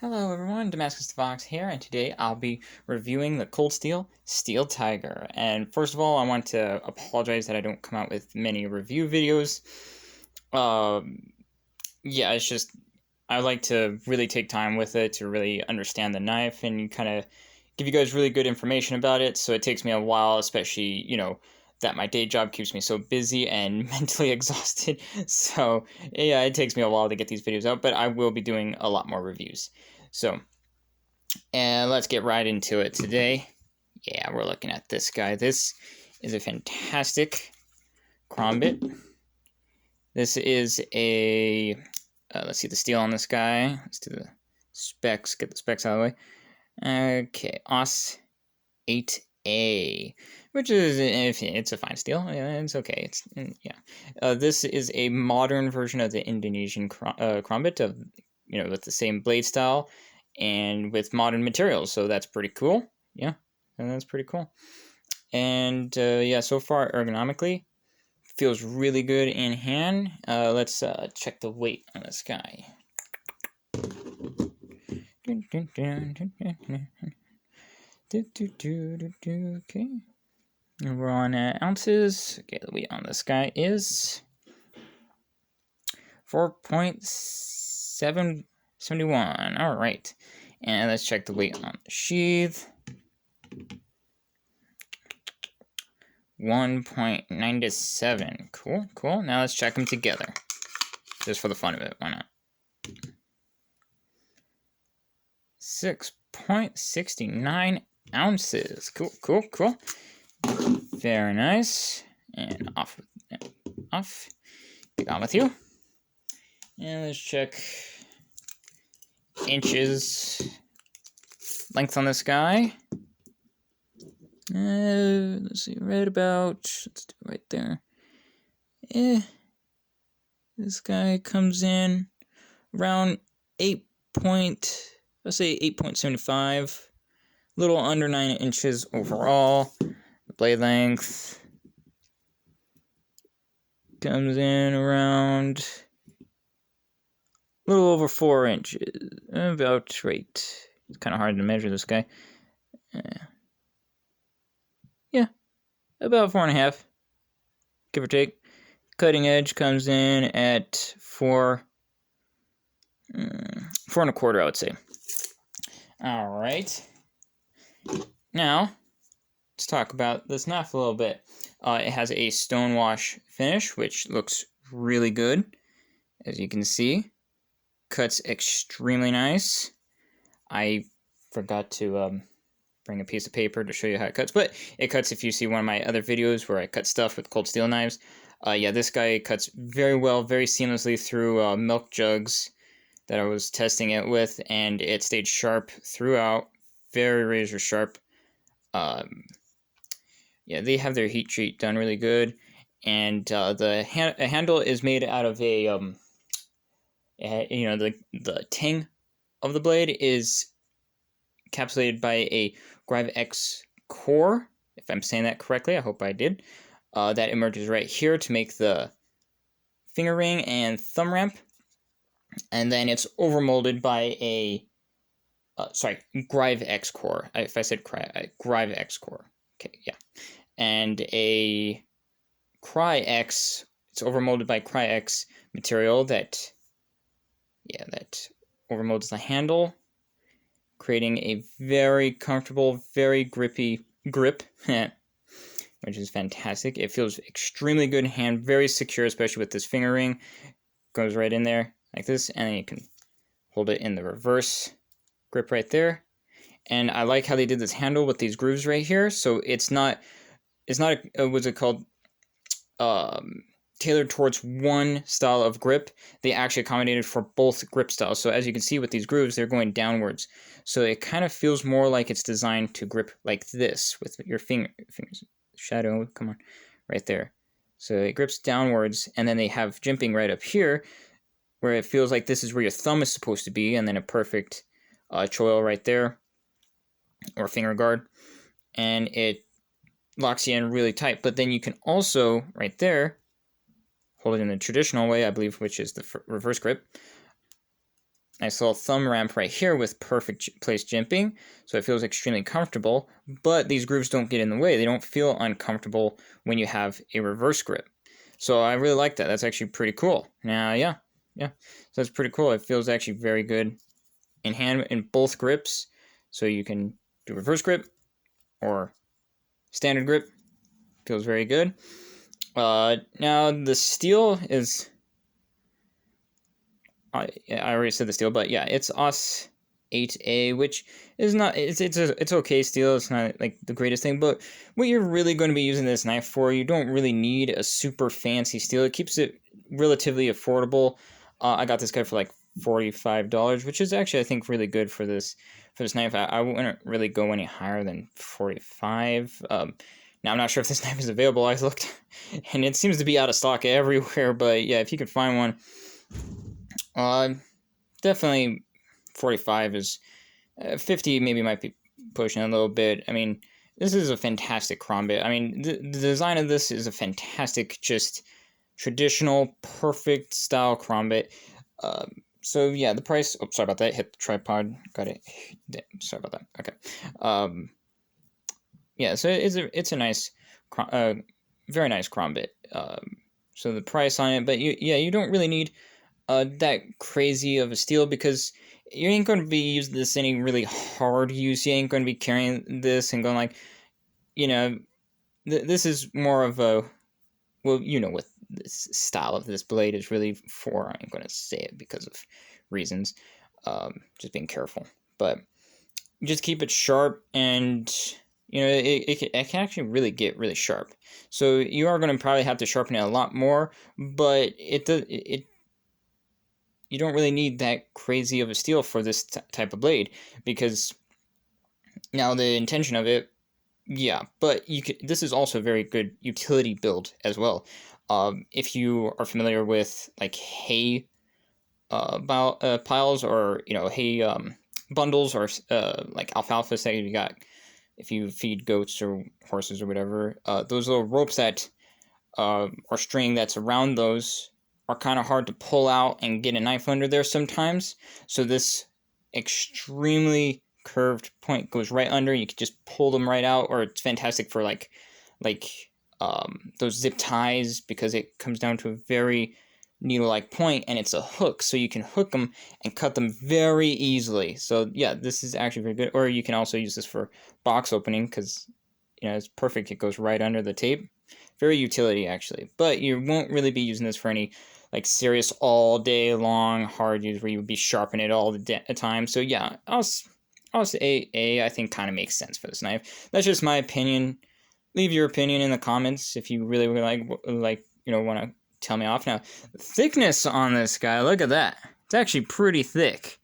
Hello everyone, Damascus the Fox here, and today I'll be reviewing the Cold Steel Steel Tiger. And first of all, I want to apologize that I don't come out with many review videos. Yeah, it's just, I like to really take time with it to really understand the knife and kind of give you guys really good information about it, so it takes me a while, especially, that my day job keeps me so busy and mentally exhausted. So, yeah, it takes me a while to get these videos out, but I will be doing a lot more reviews. So, and let's get right into it today. Yeah, we're looking at this guy. This is a fantastic karambit. This is a, let's see the steel on this guy. Let's do the specs, get the specs out of the way. Okay, OS 8A, which is, it's a fine steel. Yeah, it's okay. This is a modern version of the Indonesian karambit of, with the same blade style and with modern materials, so that's pretty cool. Yeah, and that's pretty cool. And yeah, so far ergonomically feels really good in hand. Let's check the weight on this guy. Okay, we're on ounces. Okay, the weight on this guy is 4.771. All right, and let's check the weight on the sheath. 1.97. Cool, cool. Now let's check them together, just for the fun of it. Why not? 6.69 ounces. Cool, cool, cool. Very nice. And off. Get on with you. And let's check inches length on this guy. Let's see, right about, let's do it right there. This guy comes in around 8.75, a little under 9 inches overall. The blade length comes in around a little over 4 inches, about right. It's kind of hard to measure this guy. Yeah, about 4.5, give or take. Cutting edge comes in at 4.25, I would say. All right. Now, let's talk about this knife a little bit. It has a stonewash finish, which looks really good, as you can see. Cuts extremely nice. I forgot to bring a piece of paper to show you how it cuts, but it cuts if you see one of my other videos where I cut stuff with cold steel knives. Yeah, this guy cuts very well, very seamlessly through milk jugs that I was testing it with, and it stayed sharp throughout, very razor sharp. Yeah, they have their heat treat done really good, and the handle is made out of a, the tang of the blade is encapsulated by a Grive X core, if I'm saying that correctly. I hope I did. That emerges right here to make the finger ring and thumb ramp, and then it's overmolded by a Grive X core. If I said Grive X core, okay, yeah, and a Cry-X. It's overmolded by Cry-X material that overmolds the handle, creating a very comfortable, very grippy grip, which is fantastic. It feels extremely good in hand, very secure, especially with this finger ring. Goes right in there like this, and then you can hold it in the reverse grip right there. And I like how they did this handle with these grooves right here, so it's not what's it called, tailored towards one style of grip. They actually accommodated for both grip styles. So as you can see with these grooves, they're going downwards. So it kind of feels more like it's designed to grip like this with your fingers. Shadow, come on, right there. So it grips downwards, and then they have jimping right up here, where it feels like this is where your thumb is supposed to be, and then a perfect choil right there, or finger guard, and it locks you in really tight. But then you can also, right there, hold it in the traditional way, I believe, which is the reverse grip. nice little thumb ramp right here with perfect place jimping, so it feels extremely comfortable, but these grooves don't get in the way. They don't feel uncomfortable when you have a reverse grip. So I really like that. That's actually pretty cool. Now, yeah. So that's pretty cool. It feels actually very good in hand in both grips. So you can do reverse grip or standard grip. Feels very good. Now the steel is, I already said the steel, but yeah, it's OS 8A, which is not, it's okay steel. It's not like the greatest thing, but what you're really going to be using this knife for, you don't really need a super fancy steel. It keeps it relatively affordable. I got this guy for like $45, which is actually, I think, really good for this knife. I wouldn't really go any higher than 45. Now I'm not sure if this knife is available. I looked, and it seems to be out of stock everywhere. But yeah, if you could find one. Definitely 45 is 50 maybe might be pushing a little bit. I mean, this is a fantastic karambit. I mean, the design of this is a fantastic, just traditional, perfect style karambit. So yeah, the price. Oh, sorry about that. Hit the tripod. Got it. Sorry about that. Okay. Yeah. So it's a nice, very nice karambit. So the price on it, but you don't really need that crazy of a steel, because you ain't going to be using this any really hard use. You ain't going to be carrying this and going like, this is more of a, well, what this style of this blade is really for. I ain't going to say it because of reasons, just being careful, but just keep it sharp, and it can actually really get really sharp. So you are going to probably have to sharpen it a lot more, but you don't really need that crazy of a steel for this type of blade, because now the intention of it, yeah, but this is also a very good utility build as well. If you are familiar with like hay piles, or hay bundles, or like alfalfa, say you got, if you feed goats or horses or whatever, those little ropes that or string that's around those are kind of hard to pull out and get a knife under there sometimes. So this extremely curved point goes right under. You can just pull them right out, or it's fantastic for like those zip ties, because it comes down to a very needle-like point, and it's a hook, so you can hook them and cut them very easily. So yeah, this is actually very good. Or you can also use this for box opening, because it's perfect. It goes right under the tape. Very utility, actually. But you won't really be using this for any like serious all day long hard use where you would be sharpening it all the time. So yeah, I'll say A, I think, kind of makes sense for this knife. That's just my opinion. Leave your opinion in the comments if you really want to tell me off. Now, the thickness on this guy, look at that. It's actually pretty thick.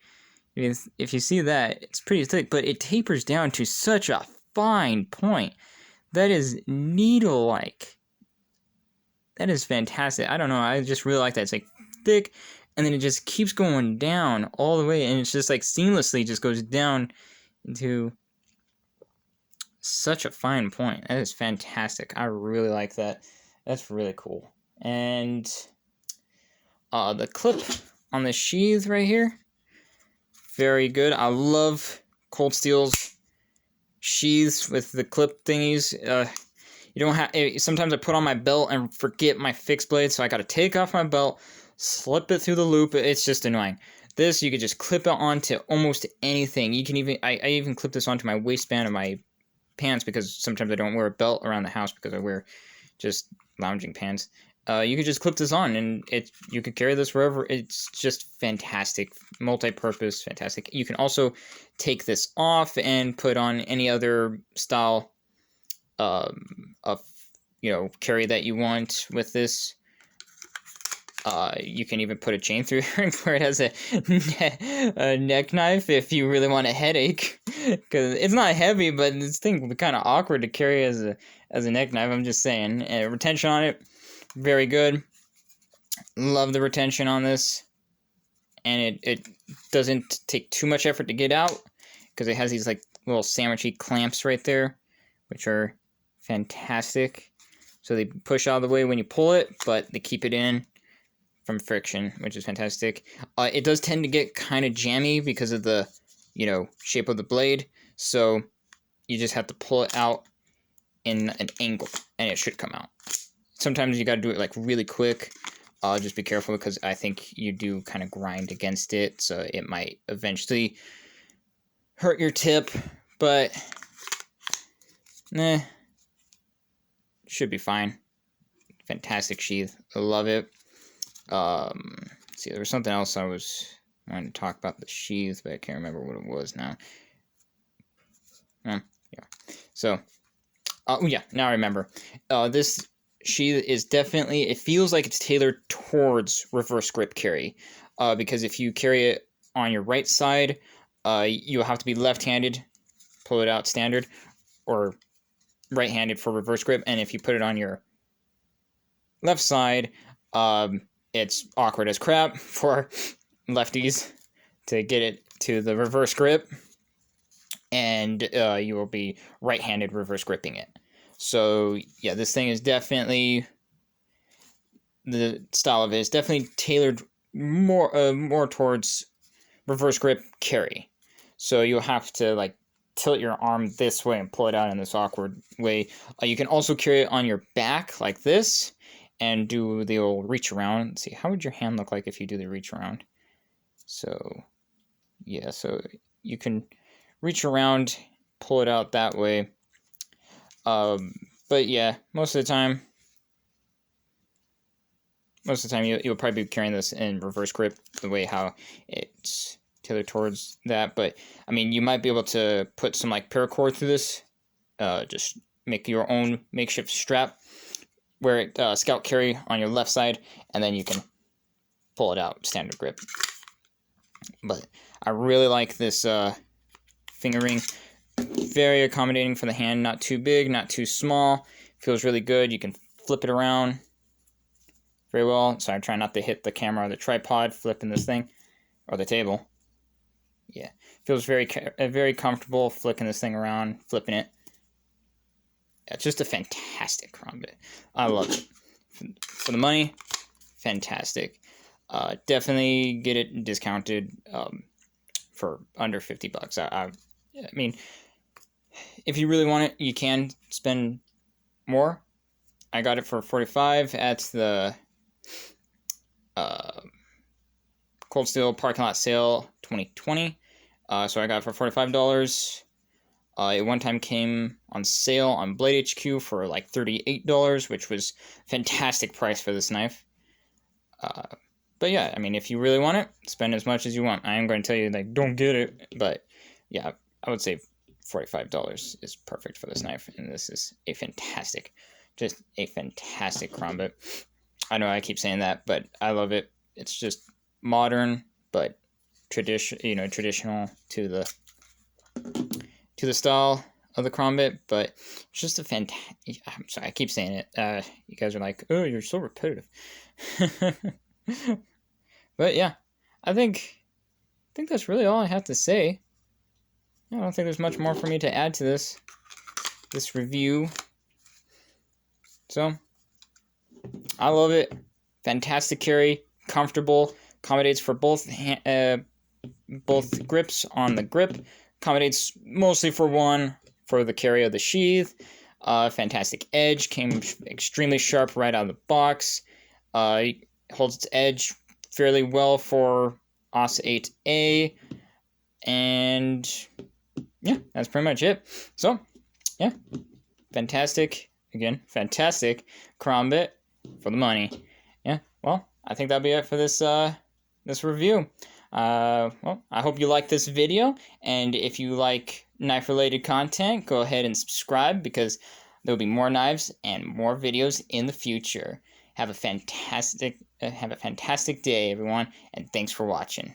If you see that, it's pretty thick, but it tapers down to such a fine point. That is needle-like. That is fantastic. I don't know. I just really like that. It's like thick, and then it just keeps going down all the way, and it's just like seamlessly just goes down into such a fine point. That is fantastic. I really like that. That's really cool. And the clip on the sheath right here, very good. I love Cold Steel's sheaths with the clip thingies. You don't have. Sometimes I put on my belt and forget my fixed blade, so I got to take off my belt, slip it through the loop. It's just annoying. This, you could just clip it onto almost anything. You can even, I even clip this onto my waistband of my pants, because sometimes I don't wear a belt around the house because I wear just lounging pants. You could just clip this on, and you could carry this wherever. It's just fantastic, multi-purpose, fantastic. You can also take this off and put on any other style of carry that you want with this. You can even put a chain through here where it has a neck knife if you really want a headache, because it's not heavy, but this thing would be kind of awkward to carry as a neck knife. I'm just saying. Retention on it, very good. Love the retention on this, and it doesn't take too much effort to get out, because it has these like little sandwichy clamps right there, which are fantastic. So they push out of the way when you pull it, but they keep it in. from friction, which is fantastic. It does tend to get kind of jammy because of the, shape of the blade. So you just have to pull it out in an angle, and it should come out. Sometimes you got to do it like really quick. Just be careful because I think you do kind of grind against it, so it might eventually hurt your tip, but should be fine. Fantastic sheath. I love it. See, there was something else I was wanting to talk about the sheath, but I can't remember what it was now. Yeah. So, yeah, now I remember. This sheath is definitely, it feels like it's tailored towards reverse grip carry. Because if you carry it on your right side, you'll have to be left-handed, pull it out standard, or right-handed for reverse grip. And if you put it on your left side, it's awkward as crap for lefties to get it to the reverse grip, and you will be right-handed reverse gripping it. So yeah, this thing is definitely, the style of it is definitely tailored more towards reverse grip carry. So you'll have to like tilt your arm this way and pull it out in this awkward way. You can also carry it on your back like this and do the old reach around. Let's see, how would your hand look like if you do the reach around? So yeah, so you can reach around, pull it out that way. But yeah, most of the time you'll probably be carrying this in reverse grip, the way how it's tailored towards that. But I mean, you might be able to put some like paracord through this, just make your own makeshift strap, wear it scout carry on your left side, and then you can pull it out standard grip. But I really like this finger ring. Very accommodating for the hand, not too big, not too small. Feels really good. You can flip it around very well. So I try not to hit the camera or the tripod flipping this thing, or the table. Yeah, feels very comfortable flicking this thing around, flipping it. Yeah, it's just a fantastic karambit. I love it. For the money, fantastic. Definitely get it discounted for under $50. I mean, if you really want it, you can spend more. I got it for $45 at the Cold Steel Parking Lot Sale 2020. So I got it for $45. It one time came on sale on Blade HQ for like $38, which was fantastic price for this knife. But yeah, I mean, if you really want it, spend as much as you want. I am going to tell you, like, don't get it. But yeah, I would say $45 is perfect for this knife. And this is a fantastic, just a fantastic karambit. I know I keep saying that, but I love it. It's just modern, but traditional to the style of the karambit. But it's just a fantastic. I'm sorry, I keep saying it. You guys are like, oh, you're so repetitive. But yeah, I think that's really all I have to say. I don't think there's much more for me to add to this review. So I love it. Fantastic carry, comfortable, accommodates for both grips on the grip, accommodates mostly for one for the carry of the sheath. Fantastic edge, came extremely sharp right out of the box. Holds its edge fairly well for OS 8A, and yeah, that's pretty much it. So yeah, fantastic karambit for the money. Yeah, well, I think that'll be it for this review. Well, I hope you like this video, and if you like knife-related content, go ahead and subscribe, because there'll be more knives and more videos in the future. Have a fantastic day, everyone, and thanks for watching.